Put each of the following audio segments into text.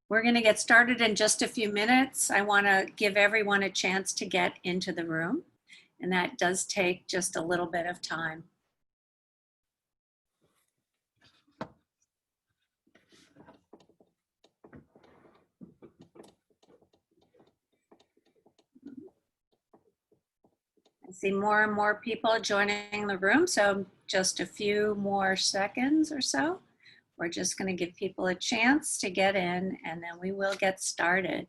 We're going to get started in just a few minutes. I want to give everyone a chance to get into the room, and that does take just a little bit of time. I see more and more people joining the room, so just a few more seconds or so. We're just going to give people a chance to get in, and then we will get started.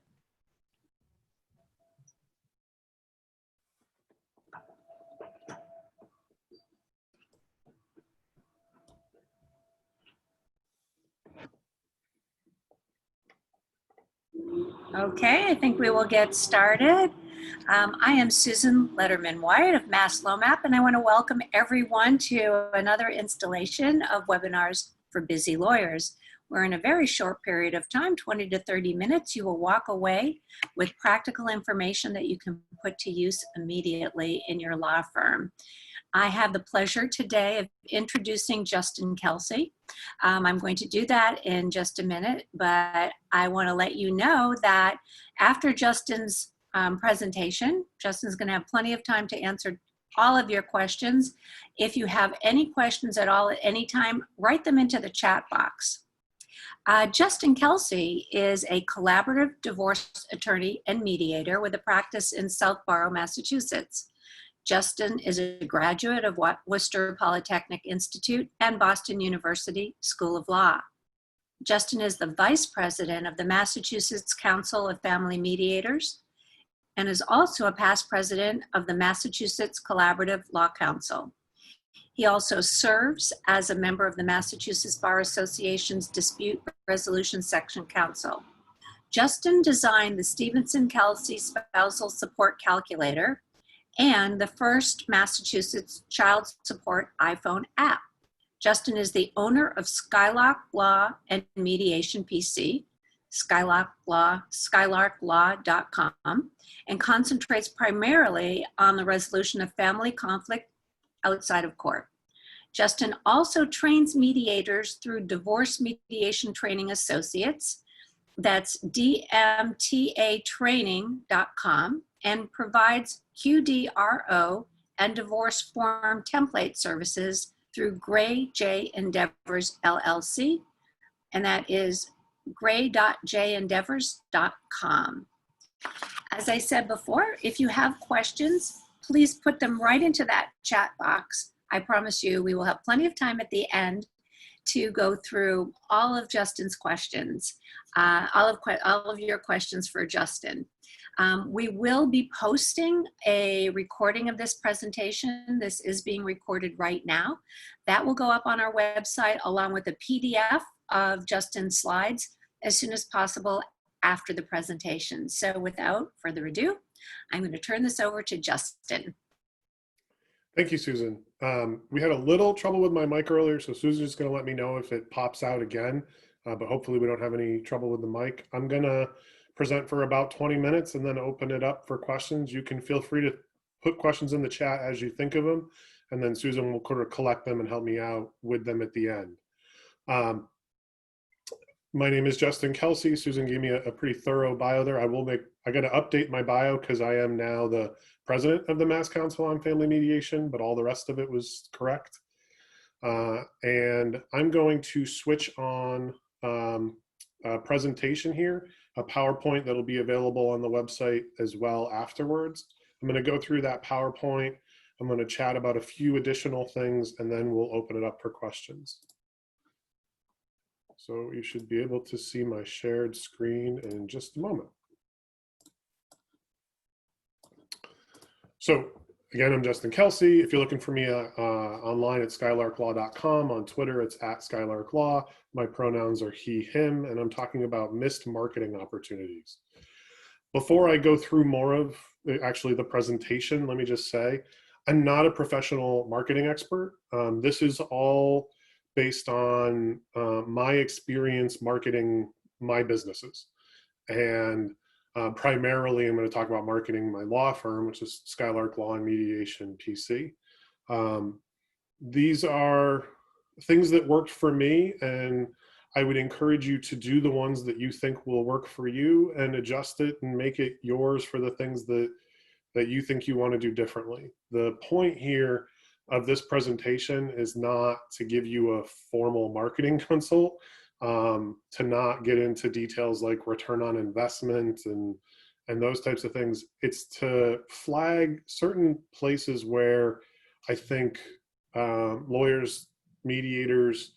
Okay, I think we will get started. I am Susan Letterman-White of Mass LOMAP, and I want to welcome everyone to another installation of webinars for busy lawyers. Where in a very short period of time, 20 to 30 minutes, you will walk away with practical information that you can put to use immediately in your law firm. I have the pleasure today of introducing Justin Kelsey. I'm going to do that in just a minute, but I want to let you know that after Justin's presentation, Justin's going to have plenty of time to answer all of your questions. If you have any questions at all at any time, write them into the chat box. Justin Kelsey is a collaborative divorce attorney and mediator with a practice in Southborough, Massachusetts. Justin is a graduate of Worcester Polytechnic Institute and Boston University School of Law. Justin is the vice president of the Massachusetts Council of Family Mediators and is also a past president of the Massachusetts Collaborative Law Council. He also serves as a member of the Massachusetts Bar Association's Dispute Resolution Section Council. Justin designed the Stevenson-Kelsey Spousal Support Calculator and the first Massachusetts child support iPhone app. Justin is the owner of Skylark Law and Mediation PC, skylarklaw.com, and concentrates primarily on the resolution of family conflict outside of court. Justin also trains mediators through Divorce Mediation Training Associates, that's dmtatraining.com, and provides QDRO and divorce form template services through Gray J Endeavors LLC, and that is gray.jendeavors.com. As I said before, if you have questions, please put them right into that chat box. I promise you we will have plenty of time at the end to go through all of Justin's questions, all of your questions for Justin. We will be posting a recording of this presentation. This is being recorded right now. That will go up on our website along with a PDF of Justin's slides as soon as possible after the presentation. So without further ado, I'm going to turn this over to Justin. Thank you, Susan. We had a little trouble with my mic earlier, so Susan's going to let me know if it pops out again, but hopefully we don't have any trouble with the mic. I'm going to present for about 20 minutes and then open it up for questions. You can feel free to put questions in the chat as you think of them, and then Susan will kind of collect them and help me out with them at the end. My name is Justin Kelsey. Susan gave me a pretty thorough bio there. I got to update my bio because I am now the president of the Mass Council on Family Mediation, but all the rest of it was correct. And I'm going to switch on a presentation here, a PowerPoint that'll be available on the website as well afterwards. I'm going to go through that PowerPoint. I'm going to chat about a few additional things, and then we'll open it up for questions. So you should be able to see my shared screen in just a moment. So again, I'm Justin Kelsey. If you're looking for me online at skylarklaw.com, on Twitter, it's at skylarklaw. My pronouns are he, him, and I'm talking about missed marketing opportunities. Before I go through more of actually the presentation, let me just say, I'm not a professional marketing expert. This is all based on my experience marketing my businesses. And primarily, I'm going to talk about marketing my law firm, which is Skylark Law and Mediation PC. These are things that worked for me, and I would encourage you to do the ones that you think will work for you and adjust it and make it yours for the things that you think you want to do differently. The point here of this presentation is not to give you a formal marketing consult, to not get into details like return on investment and those types of things. It's to flag certain places where I think lawyers, mediators,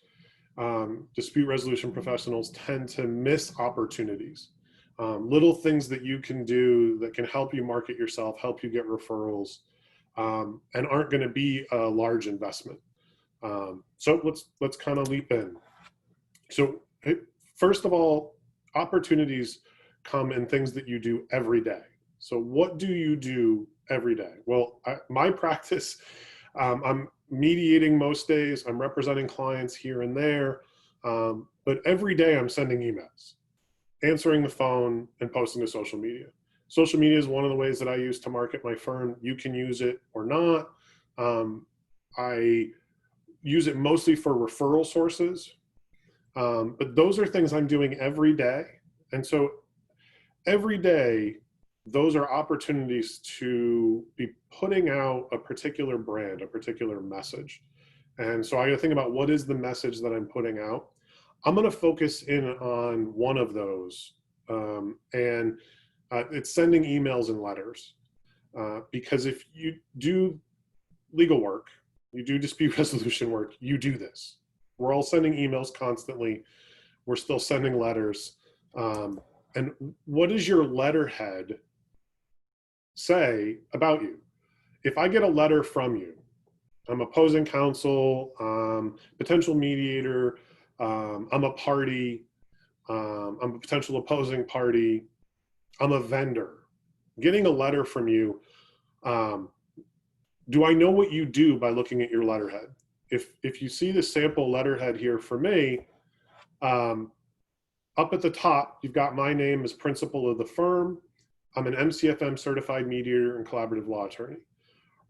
dispute resolution professionals tend to miss opportunities. Little things that you can do that can help you market yourself, help you get referrals, and aren't going to be a large investment. So let's kind of leap in. So first of all, opportunities come in things that you do every day. So what do you do every day? Well, my practice, I'm mediating most days. I'm representing clients here and there. But every day I'm sending emails, answering the phone, and posting to social media. Social media is one of the ways that I use to market my firm. You can use it or not. I use it mostly for referral sources. But those are things I'm doing every day. And so every day, those are opportunities to be putting out a particular brand, a particular message. And so I got to think about what is the message that I'm putting out. I'm going to focus in on one of those. And it's sending emails and letters. Because if you do legal work, you do dispute resolution work, you do this. We're all sending emails constantly. We're still sending letters. And what does your letterhead say about you? If I get a letter from you, I'm opposing counsel, potential mediator, I'm a party, I'm a potential opposing party, I'm a vendor. Getting a letter from you, do I know what you do by looking at your letterhead? If you see the sample letterhead here for me, up at the top, you've got my name as principal of the firm. I'm an MCFM certified mediator and collaborative law attorney.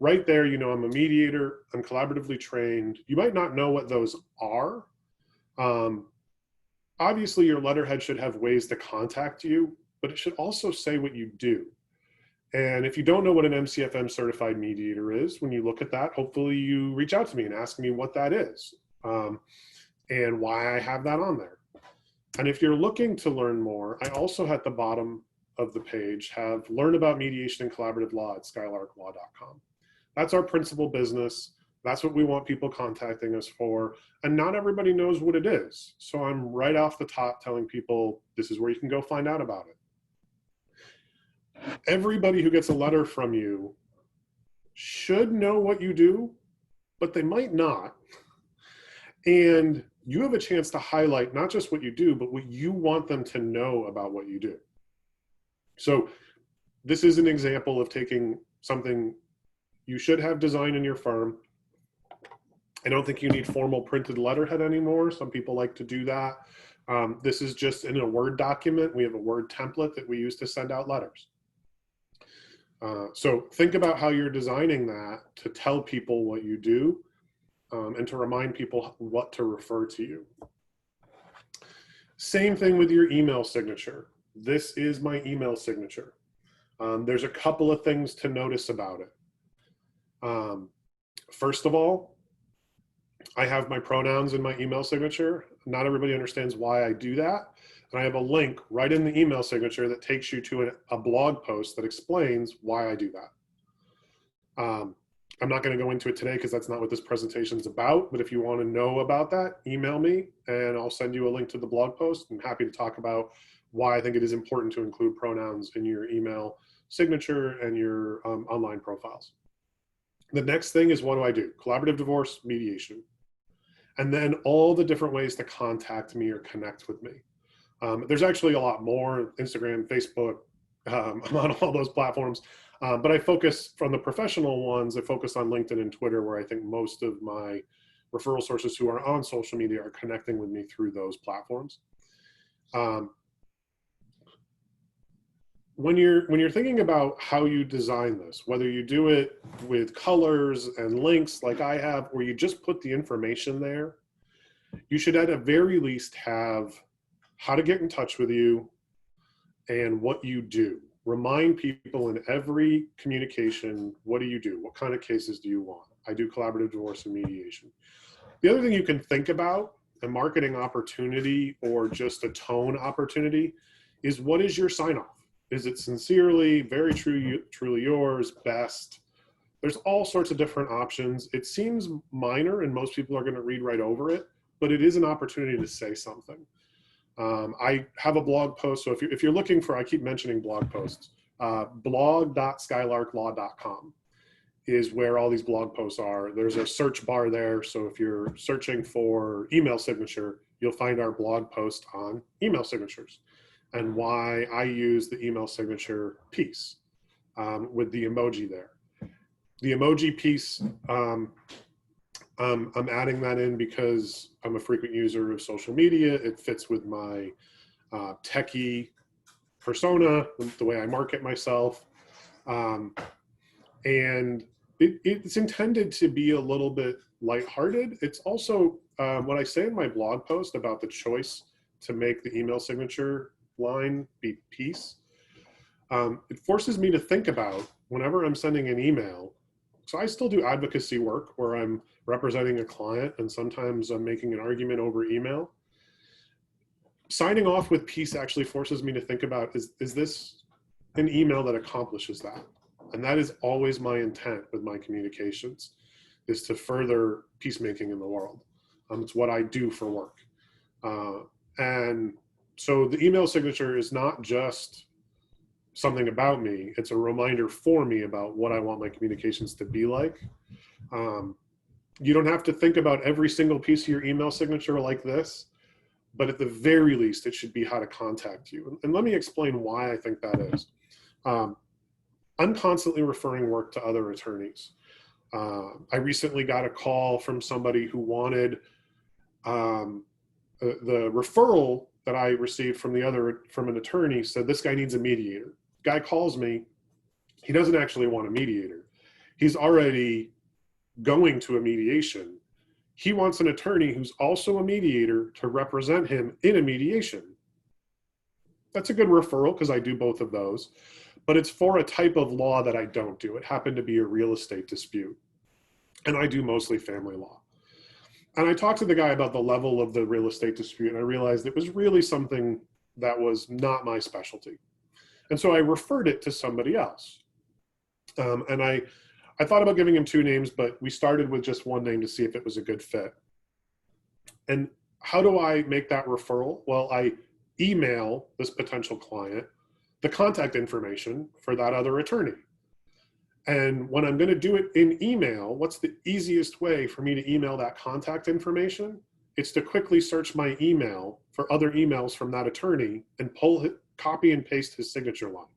Right there, you know I'm a mediator, I'm collaboratively trained. You might not know what those are. Obviously, your letterhead should have ways to contact you, but it should also say what you do. And if you don't know what an MCFM certified mediator is, when you look at that, hopefully you reach out to me and ask me what that is, and why I have that on there. And if you're looking to learn more, I also at the bottom of the page have learn about mediation and collaborative law at skylarklaw.com. That's our principal business. That's what we want people contacting us for. And not everybody knows what it is. So I'm right off the top telling people, this is where you can go find out about it. Everybody who gets a letter from you should know what you do, but they might not. And you have a chance to highlight not just what you do, but what you want them to know about what you do. So this is an example of taking something you should have designed in your firm. I don't think you need formal printed letterhead anymore. Some people like to do that. This is just in a Word document. We have a Word template that we use to send out letters. So think about how you're designing that to tell people what you do, and to remind people what to refer to you. Same thing with your email signature. This is my email signature. There's a couple of things to notice about it. First of all, I have my pronouns in my email signature. Not everybody understands why I do that. And I have a link right in the email signature that takes you to a blog post that explains why I do that. I'm not going to go into it today because that's not what this presentation is about. But if you want to know about that, email me and I'll send you a link to the blog post. I'm happy to talk about why I think it is important to include pronouns in your email signature and your online profiles. The next thing is, what do I do? Collaborative divorce mediation. And then all the different ways to contact me or connect with me. There's actually a lot more: Instagram, Facebook, I'm on all those platforms. But I focus, from the professional ones, I focus on LinkedIn and Twitter, where I think most of my referral sources who are on social media are connecting with me through those platforms. When you're thinking about how you design this, whether you do it with colors and links like I have, or you just put the information there, you should at a very least have how to get in touch with you and what you do. Remind people in every communication, what do you do? What kind of cases do you want? I do collaborative divorce and mediation. The other thing you can think about, a marketing opportunity or just a tone opportunity, is what is your sign-off? Is it sincerely, very truly yours, best? There's all sorts of different options. It seems minor and most people are going to read right over it, but it is an opportunity to say something. I have a blog post, so if you're looking for, I keep mentioning blog posts, blog.skylarklaw.com is where all these blog posts are. There's a search bar there, so if you're searching for email signature, you'll find our blog post on email signatures and why I use the email signature piece with the emoji there. The emoji piece, I'm adding that in because I'm a frequent user of social media. It fits with my techie persona, the way I market myself. And it's intended to be a little bit lighthearted. It's also what I say in my blog post about the choice to make the email signature line be piece. It forces me to think about whenever I'm sending an email. So I still do advocacy work where I'm representing a client and sometimes I'm making an argument over email. Signing off with peace actually forces me to think about, is this an email that accomplishes that? And that is always my intent with my communications, is to further peacemaking in the world. It's what I do for work. And so the email signature is not just something about me, it's a reminder for me about what I want my communications to be like. You don't have to think about every single piece of your email signature like this, but at the very least, it should be how to contact you. And let me explain why I think that is. I'm constantly referring work to other attorneys. I recently got a call from somebody who wanted the referral that I received from an attorney said, this guy needs a mediator. Guy calls me, he doesn't actually want a mediator. He's already going to a mediation. He wants an attorney who's also a mediator to represent him in a mediation. That's a good referral because I do both of those, but it's for a type of law that I don't do. It happened to be a real estate dispute, and I do mostly family law. And I talked to the guy about the level of the real estate dispute, and I realized it was really something that was not my specialty. And so I referred it to somebody else. And I thought about giving him two names, but we started with just one name to see if it was a good fit. And how do I make that referral? Well, I email this potential client the contact information for that other attorney. And when I'm going to do it in email, what's the easiest way for me to email that contact information? It's to quickly search my email for other emails from that attorney and copy and paste his signature line.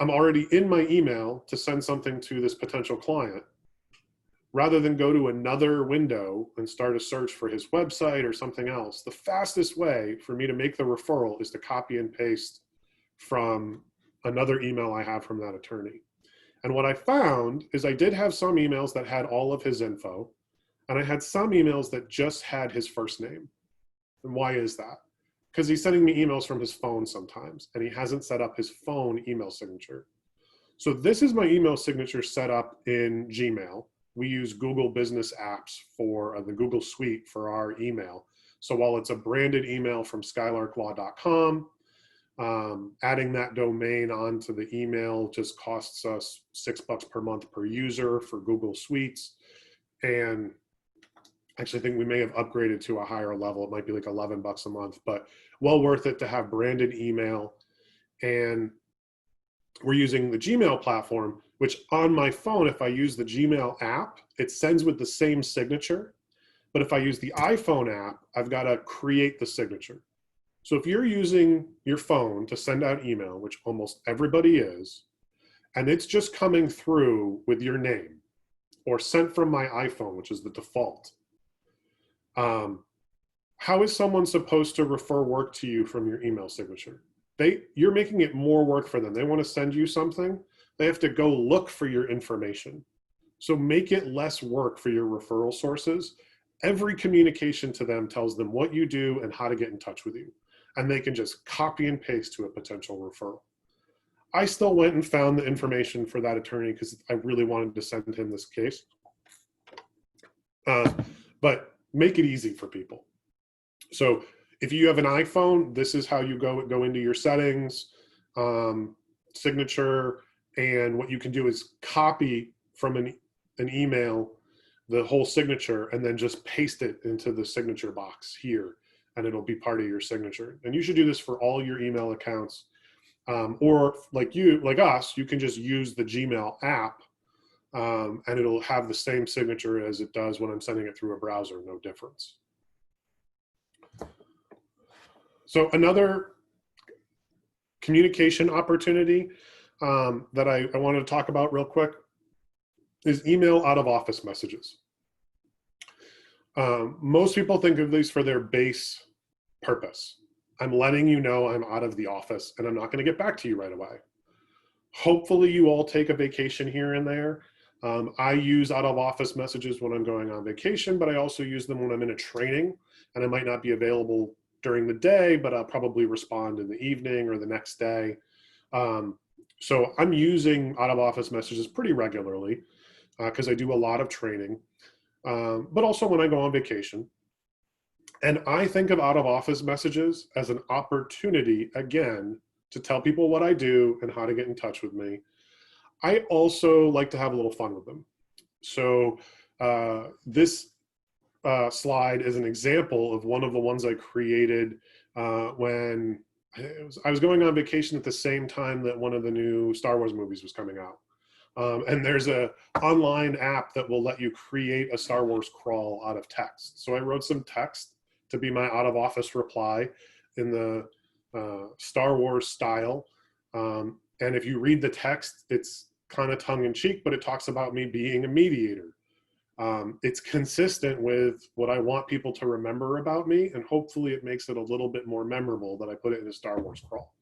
I'm already in my email to send something to this potential client. Rather than go to another window and start a search for his website or something else, the fastest way for me to make the referral is to copy and paste from another email I have from that attorney. And what I found is I did have some emails that had all of his info, and I had some emails that just had his first name. And why is that? Because he's sending me emails from his phone sometimes, and he hasn't set up his phone email signature. So this is my email signature set up in Gmail. We use Google Business Apps for the Google Suite for our email. So while it's a branded email from skylarklaw.com, adding that domain onto the email just costs us $6 per month per user for Google Suites. And actually, I think we may have upgraded to a higher level. It might be like $11 a month, but well worth it to have branded email. And we're using the Gmail platform, which on my phone, if I use the Gmail app, it sends with the same signature. But if I use the iPhone app, I've got to create the signature. So if you're using your phone to send out email, which almost everybody is, and it's just coming through with your name or sent from my iPhone, which is the default, how is someone supposed to refer work to you from your email signature? You're making it more work for them. They want to send you something. They have to go look for your information. So make it less work for your referral sources Every communication to them tells them what you do and how to get in touch with you. And they can just copy and paste to a potential referral. I still went and found the information for that attorney because I really wanted to send him this case. But make it easy for people. So if you have an iPhone, this is how you go into your settings, signature, and what you can do is copy from an email the whole signature and then just paste it into the signature box here, and it'll be part of your signature. And you should do this for all your email accounts. Or like us, you can just use the Gmail app, and it'll have the same signature as it does when I'm sending it through a browser, no difference. So another communication opportunity that I wanted to talk about real quick is email out-of-office messages. Most people think of these for their base purpose. I'm letting you know I'm out of the office and I'm not going to get back to you right away. Hopefully you all take a vacation here and there. I use out-of-office messages when I'm going on vacation, but I also use them when I'm in a training and I might not be available during the day, but I'll probably respond in the evening or the next day. So I'm using out-of-office messages pretty regularly because I do a lot of training, but also when I go on vacation. And I think of out-of-office messages as an opportunity, again, to tell people what I do and how to get in touch with me. I also like to have a little fun with them. So this slide is an example of one of the ones I created when I was going on vacation at the same time that one of the new Star Wars movies was coming out. And there's an online app that will let you create a Star Wars crawl out of text. So I wrote some text to be my out-of-office reply in the Star Wars style. And if you read the text, it's kind of tongue-in-cheek, but it talks about me being a mediator. It's consistent with what I want people to remember about me, and hopefully it makes it a little bit more memorable that I put it in a Star Wars crawl.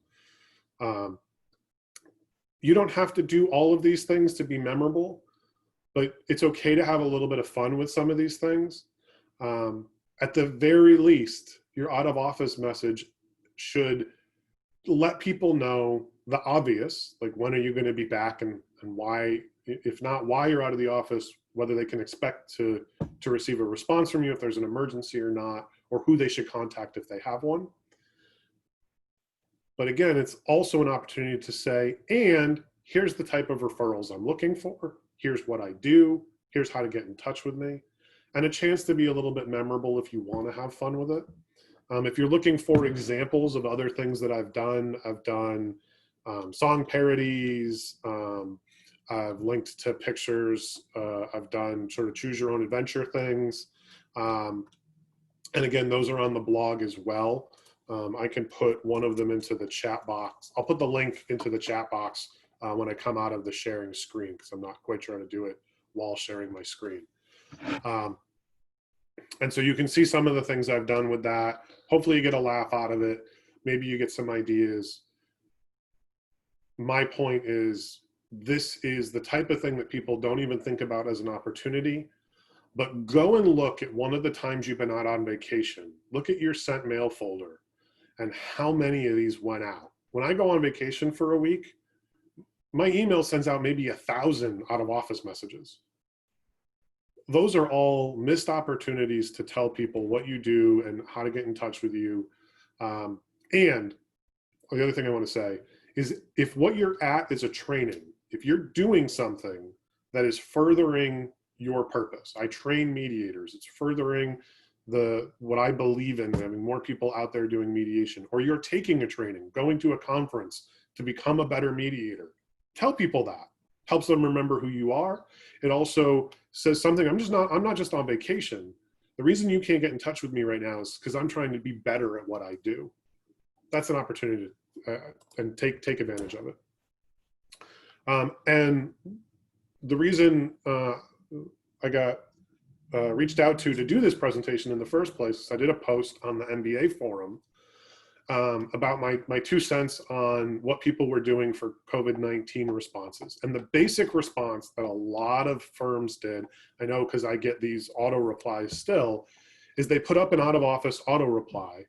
You don't have to do all of these things to be memorable, but it's okay to have a little bit of fun with some of these things. At the very least, your out-of-office message should let people know the obvious, like when are you going to be back and why, if not why you're out of the office, whether they can expect to receive a response from you if there's an emergency or not, or who they should contact if they have one. But again, it's also an opportunity to say, and here's the type of referrals I'm looking for. Here's what I do. Here's how to get in touch with me. And a chance to be a little bit memorable if you want to have fun with it. If you're looking for examples of other things that I've done song parodies. I've linked to pictures. I've done sort of choose your own adventure things. And again, those are on the blog as well. I can put one of them into the chat box. I'll put the link into the chat box when I come out of the sharing screen, because I'm not quite sure how to do it while sharing my screen. And so you can see some of the things I've done with that. Hopefully you get a laugh out of it. Maybe you get some ideas. My point is, this is the type of thing that people don't even think about as an opportunity. But go and look at one of the times you've been out on vacation. Look at your sent mail folder and how many of these went out. When I go on vacation for a week, my email sends out maybe 1,000 out-of-office messages. Those are all missed opportunities to tell people what you do and how to get in touch with you. And the other thing I want to say is, if what you're at is a training, if you're doing something that is furthering your purpose, I train mediators, it's furthering what I believe in, having more people out there doing mediation, or you're taking a training, going to a conference to become a better mediator, tell people that. Helps them remember who you are. It also says something, I'm not just on vacation. The reason you can't get in touch with me right now is because I'm trying to be better at what I do. That's an opportunity and take advantage of it. And the reason I got reached out to do this presentation in the first place is I did a post on the MBA forum, about my 2 cents on what people were doing for COVID-19 responses. And the basic response that a lot of firms did, I know because I get these auto replies still, is they put up an out-of-office auto reply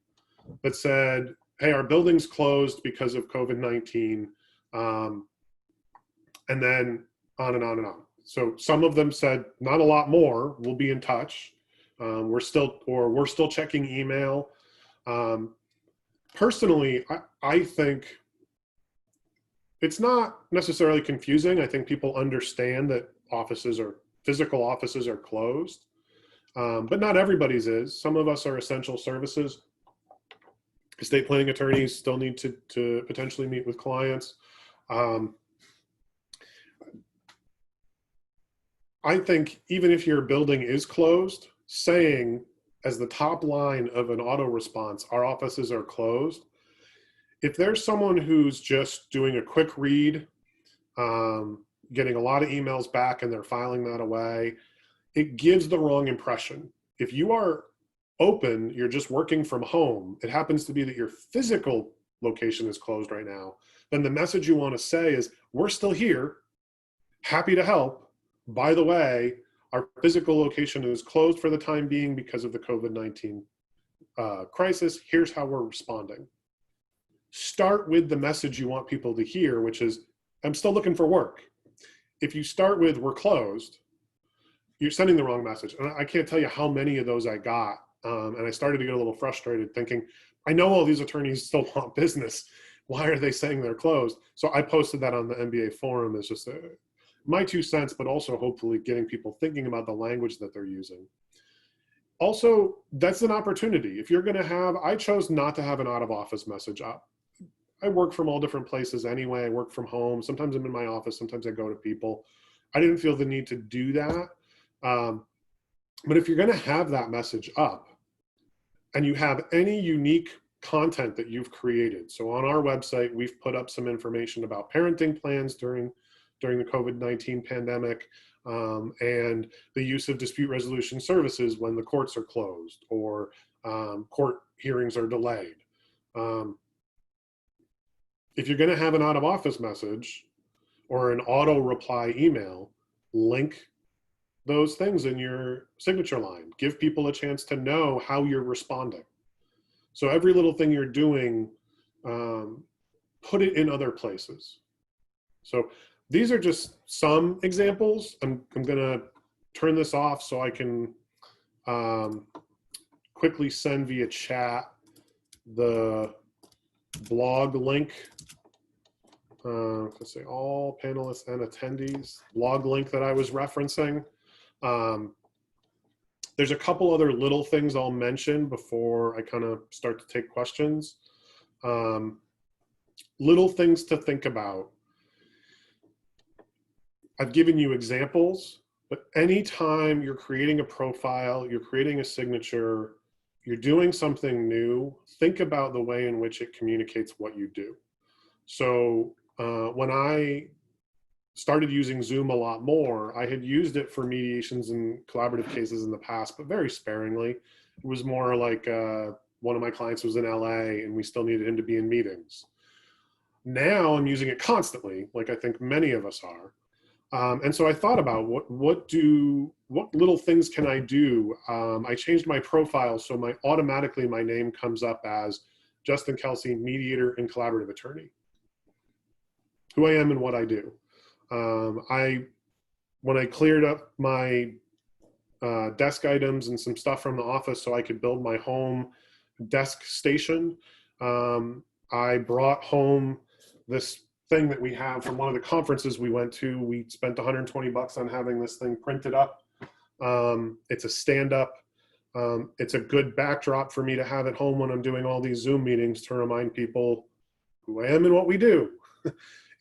that said, hey, our building's closed because of COVID-19, and then on and on and on. So some of them said, not a lot more, we'll be in touch. We're still checking email. Personally, I think it's not necessarily confusing. I think people understand that physical offices are closed, but not everybody's is. Some of us are essential services. Estate planning attorneys still need to potentially meet with clients. I think even if your building is closed, saying as the top line of an auto response, our offices are closed. If there's someone who's just doing a quick read, getting a lot of emails back and they're filing that away, it gives the wrong impression. If you are open, you're just working from home, it happens to be that your physical location is closed right now, then the message you want to say is, we're still here, happy to help. By the way, our physical location is closed for the time being because of the COVID-19 crisis. Here's how we're responding. Start with the message you want people to hear, which is, I'm still looking for work. If you start with, we're closed, you're sending the wrong message. And I can't tell you how many of those I got. And I started to get a little frustrated thinking, I know all these attorneys still want business. Why are they saying they're closed? So I posted that on the MBA forum as just my 2 cents, but also hopefully getting people thinking about the language that they're using. Also, that's an opportunity. If you're going to have, I chose not to have an out-of-office message up. I work from all different places anyway. I work from home. Sometimes I'm in my office. Sometimes I go to people. I didn't feel the need to do that. But if you're going to have that message up and you have any unique content that you've created. So on our website, we've put up some information about parenting plans during the COVID-19 pandemic, and the use of dispute resolution services when the courts are closed or court hearings are delayed. If you're going to have an out-of-office message or an auto reply email, link those things in your signature line. Give people a chance to know how you're responding. So every little thing you're doing, put it in other places. So these are just some examples. I'm going to turn this off so I can quickly send via chat the blog link. Let's say all panelists and attendees, blog link that I was referencing. There's a couple other little things I'll mention before I kind of start to take questions. Little things to think about. I've given you examples, but anytime you're creating a profile, you're creating a signature, you're doing something new, think about the way in which it communicates what you do. So when I started using Zoom a lot more, I had used it for mediations and collaborative cases in the past, but very sparingly. It was more like one of my clients was in LA and we still needed him to be in meetings. Now I'm using it constantly, like I think many of us are. And so I thought about what little things can I do? I changed my profile so automatically my name comes up as Justin Kelsey, mediator and collaborative attorney. Who I am and what I do. When I cleared up my desk items and some stuff from the office so I could build my home desk station, I brought home this thing that we have from one of the conferences we went to. We spent $120 on having this thing printed up. It's a stand-up. It's a good backdrop for me to have at home when I'm doing all these Zoom meetings to remind people who I am and what we do.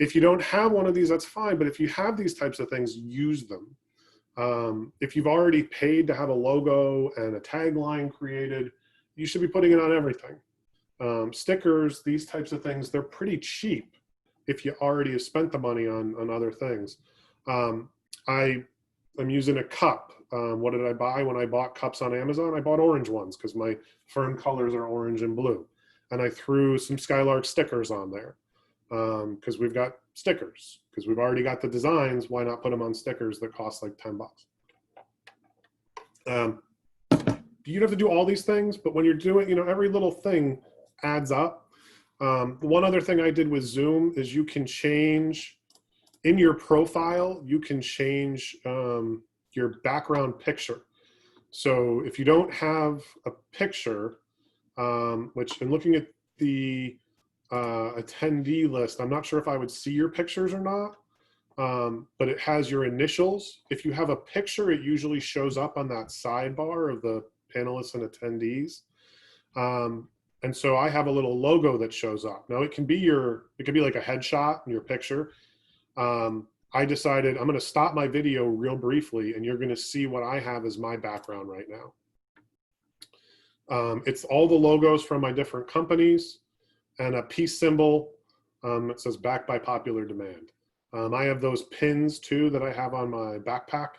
If you don't have one of these, that's fine. But if you have these types of things, use them. If you've already paid to have a logo and a tagline created, you should be putting it on everything. Stickers, these types of things, they're pretty cheap if you already have spent the money on other things. I'm using a cup. What did I buy when I bought cups on Amazon? I bought orange ones because my firm colors are orange and blue. and I threw some Skylark stickers on there because we've got stickers, because we've already got the designs. Why not put them on stickers that cost like 10 bucks? You don't have to do all these things, but when you're doing, every little thing adds up. One other thing I did with Zoom is you can change in your profile, you can change your background picture. So if you don't have a picture, which in looking at the attendee list, I'm not sure if I would see your pictures or not, but it has your initials. If you have a picture, it usually shows up on that sidebar of the panelists and attendees. And so I have a little logo that shows up. Now it can be like a headshot in your picture. I decided I'm going to stop my video real briefly, and you're going to see what I have as my background right now. It's all the logos from my different companies and a peace symbol. It says backed by popular demand. I have those pins too that I have on my backpack.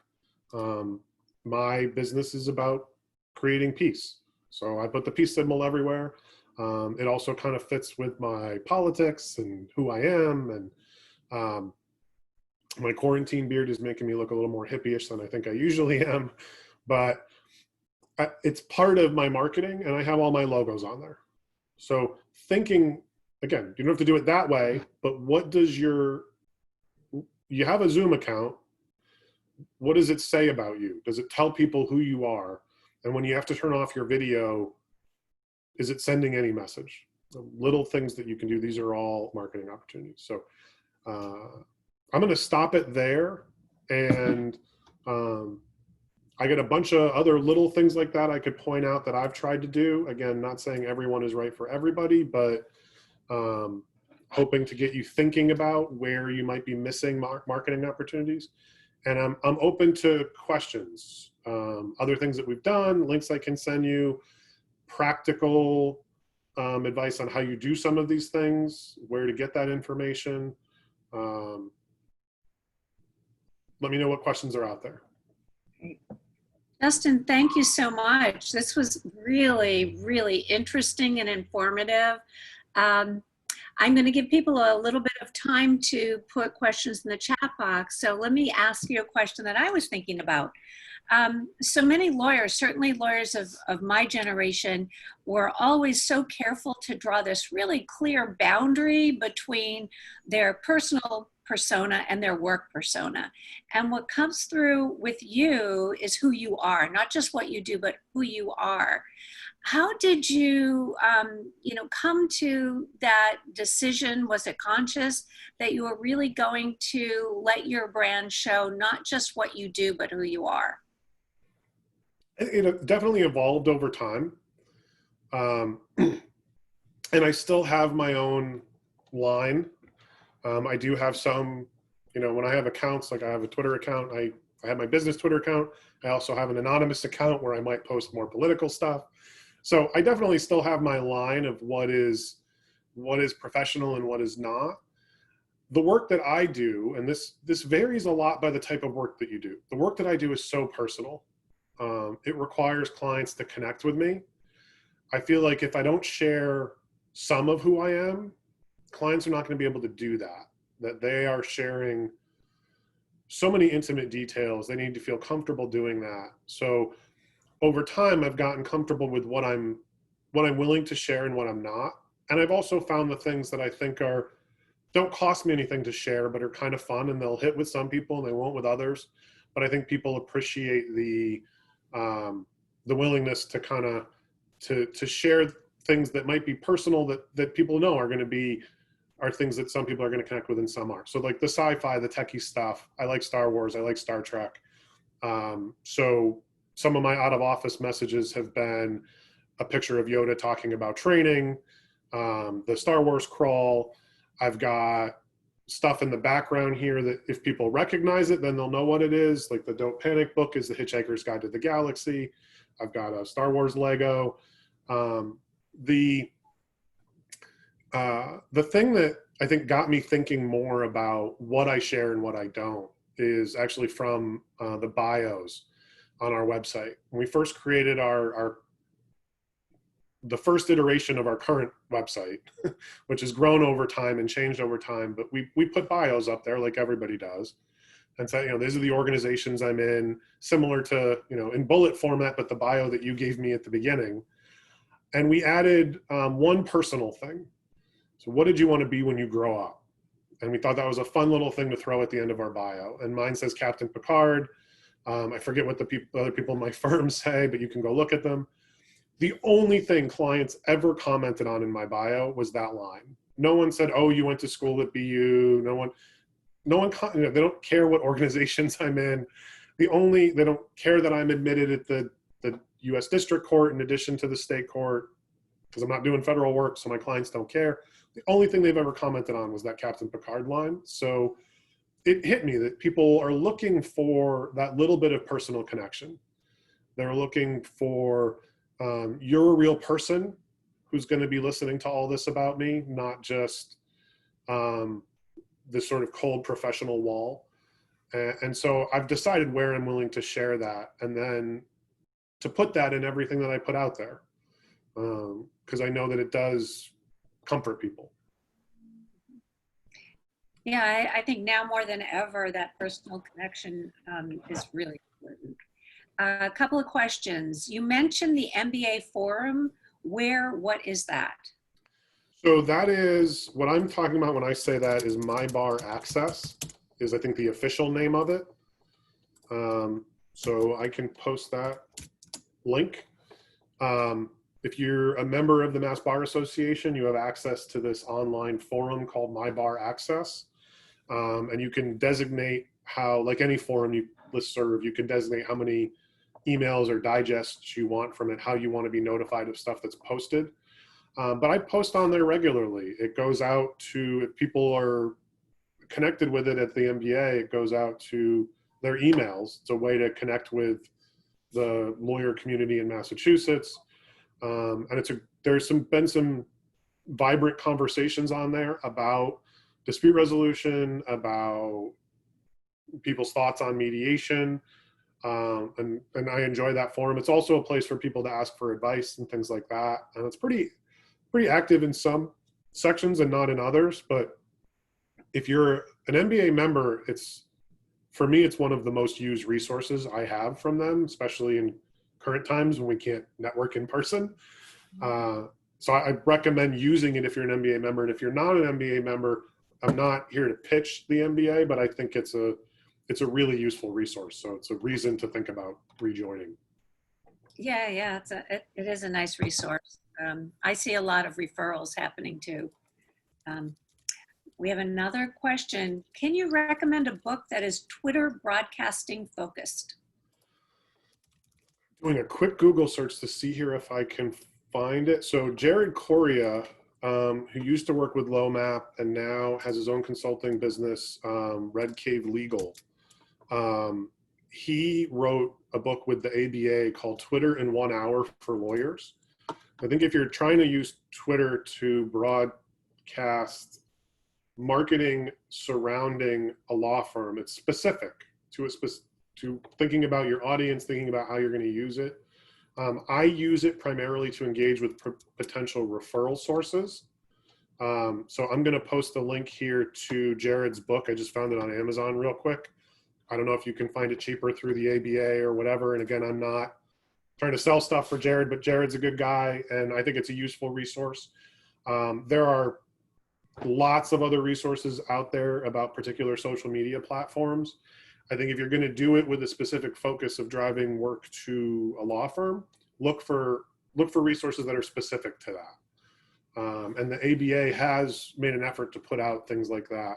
My business is about creating peace. So I put the peace symbol everywhere. It also kind of fits with my politics and who I am. And my quarantine beard is making me look a little more hippie-ish than I think I usually am. But it's part of my marketing, and I have all my logos on there. So thinking, again, you don't have to do it that way, but what does you have a Zoom account. What does it say about you? Does it tell people who you are? And when you have to turn off your video, is it sending any message? The little things that you can do, these are all marketing opportunities. So I'm going to stop it there. And I get a bunch of other little things like that I could point out that I've tried to do. Again, not saying everyone is right for everybody, but hoping to get you thinking about where you might be missing marketing opportunities. And I'm open to questions, other things that we've done, links I can send you, practical advice on how you do some of these things, where to get that information. Let me know what questions are out there. Justin, thank you so much. This was really, really interesting and informative. I'm going to give people a little bit of time to put questions in the chat box. So let me ask you a question that I was thinking about. So many lawyers, certainly lawyers of my generation, were always so careful to draw this really clear boundary between their personal persona and their work persona. And what comes through with you is who you are, not just what you do, but who you are. How did you, come to that decision? Was it conscious that you were really going to let your brand show not just what you do, but who you are? It definitely evolved over time. And I still have my own line. I do have some, when I have accounts, like I have a Twitter account, I have my business Twitter account. I also have an anonymous account where I might post more political stuff. So I definitely still have my line of what is professional and what is not. The work that I do, and this varies a lot by the type of work that you do. The work that I do is so personal. It requires clients to connect with me. I feel like if I don't share some of who I am, clients are not going to be able to do that they are sharing so many intimate details. They need to feel comfortable doing that. So over time, I've gotten comfortable with what I'm willing to share and what I'm not. And I've also found the things that I think don't cost me anything to share, but are kind of fun, and they'll hit with some people and they won't with others. But I think people appreciate the willingness to kind of to share things that might be personal that people know are things that some people are going to connect with and some aren't. So like the sci-fi, the techie stuff, I like Star Wars, I like Star Trek. So some of my out-of-office messages have been a picture of Yoda talking about training, the Star Wars crawl. I've got stuff in the background here that if people recognize it, then they'll know what it is. Like the Don't Panic book is The Hitchhiker's Guide to the Galaxy. I've got a Star Wars Lego. The thing that I think got me thinking more about what I share and what I don't is actually from the bios on our website. When we first created our the first iteration of our current website, which has grown over time and changed over time. But we put bios up there like everybody does, and say, these are the organizations I'm in, similar to, in bullet format, but the bio that you gave me at the beginning. And we added one personal thing. So what did you want to be when you grow up? And we thought that was a fun little thing to throw at the end of our bio. And mine says Captain Picard. I forget what the other people in my firm say, but you can go look at them. The only thing clients ever commented on in my bio was that line. No one said, "Oh, you went to school at BU." No one, they don't care what organizations I'm in. They don't care that I'm admitted at the U.S. District Court in addition to the state court, because I'm not doing federal work, so my clients don't care. The only thing they've ever commented on was that Captain Picard line. So it hit me that people are looking for that little bit of personal connection. They're looking for, you're a real person who's going to be listening to all this about me, not just this sort of cold professional wall. And so I've decided where I'm willing to share that, and then to put that in everything that I put out there, because I know that it does comfort people. Yeah, I think now more than ever that personal connection is really important. A couple of questions. You mentioned the MBA forum. What is that? So that is what I'm talking about when I say that is My Bar Access, is I think the official name of it. So I can post that link. If you're a member of the Mass Bar Association, you have access to this online forum called My Bar Access. And you can designate how, like any forum you listserv, you can designate how many emails or digests you want from it, how you want to be notified of stuff that's posted. But I post on there regularly. It goes out to, if people are connected with it at the MBA, it goes out to their emails. It's a way to connect with the lawyer community in Massachusetts. And there's been some vibrant conversations on there about dispute resolution, about people's thoughts on mediation. And I enjoy that forum. It's also a place for people to ask for advice and things like that. And it's pretty active in some sections and not in others. But if you're an MBA member, for me, it's one of the most used resources I have from them, especially in current times when we can't network in person. So I recommend using it if you're an MBA member. And if you're not an MBA member, I'm not here to pitch the MBA, but I think it's a really useful resource. So it's a reason to think about rejoining. Yeah, it is a nice resource. I see a lot of referrals happening too. We have another question. Can you recommend a book that is Twitter broadcasting focused? Doing a quick Google search to see here if I can find it. So Jared Correa, who used to work with LowMap and now has his own consulting business, Red Cave Legal. He wrote a book with the ABA called Twitter in 1 Hour for Lawyers. I think if you're trying to use Twitter to broadcast marketing surrounding a law firm, it's specific to thinking about your audience, thinking about how you're going to use it. I use it primarily to engage with potential referral sources. So I'm going to post a link here to Jared's book. I just found it on Amazon real quick. I don't know if you can find it cheaper through the ABA or whatever. And again, I'm not trying to sell stuff for Jared, but Jared's a good guy, and I think it's a useful resource. There are lots of other resources out there about particular social media platforms. I think if you're going to do it with a specific focus of driving work to a law firm, look for resources that are specific to that. And the ABA has made an effort to put out things like that,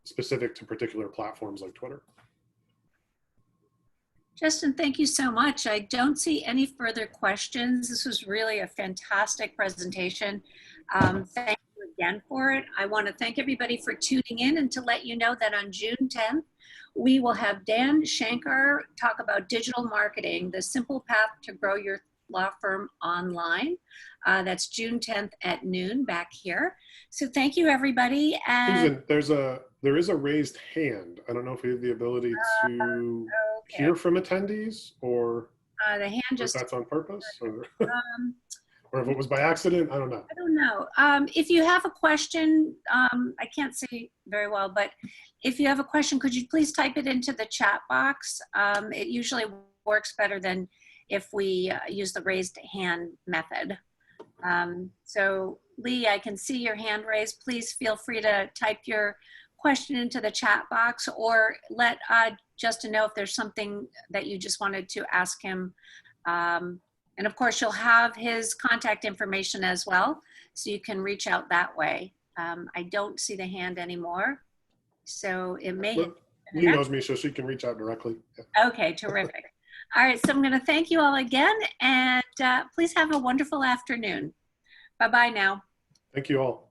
specific to particular platforms like Twitter. Justin, thank you so much. I don't see any further questions. This was really a fantastic presentation. Thank you again for it. I want to thank everybody for tuning in, and to let you know that on June 10th, we will have Dan Shankar talk about digital marketing, the simple path to grow your law firm online. That's June 10th at noon back here. So thank you, everybody. And Susan, there is a raised hand. I don't know if we have the ability to hear from attendees, or. The hand If just, that's on purpose, um, or if it was by accident, I don't know. I don't know. If you have a question, I can't see very well, but if you have a question, could you please type it into the chat box? It usually works better than if we use the raised hand method. So Lee, I can see your hand raised. Please feel free to type your question into the chat box, or let Justin know if there's something that you just wanted to ask him. And of course, you'll have his contact information as well, so you can reach out that way. I don't see the hand anymore, so it may have. Lee knows me, so she can reach out directly. Yeah. Okay, terrific. All right, so I'm going to thank you all again, and please have a wonderful afternoon. Bye-bye now. Thank you all.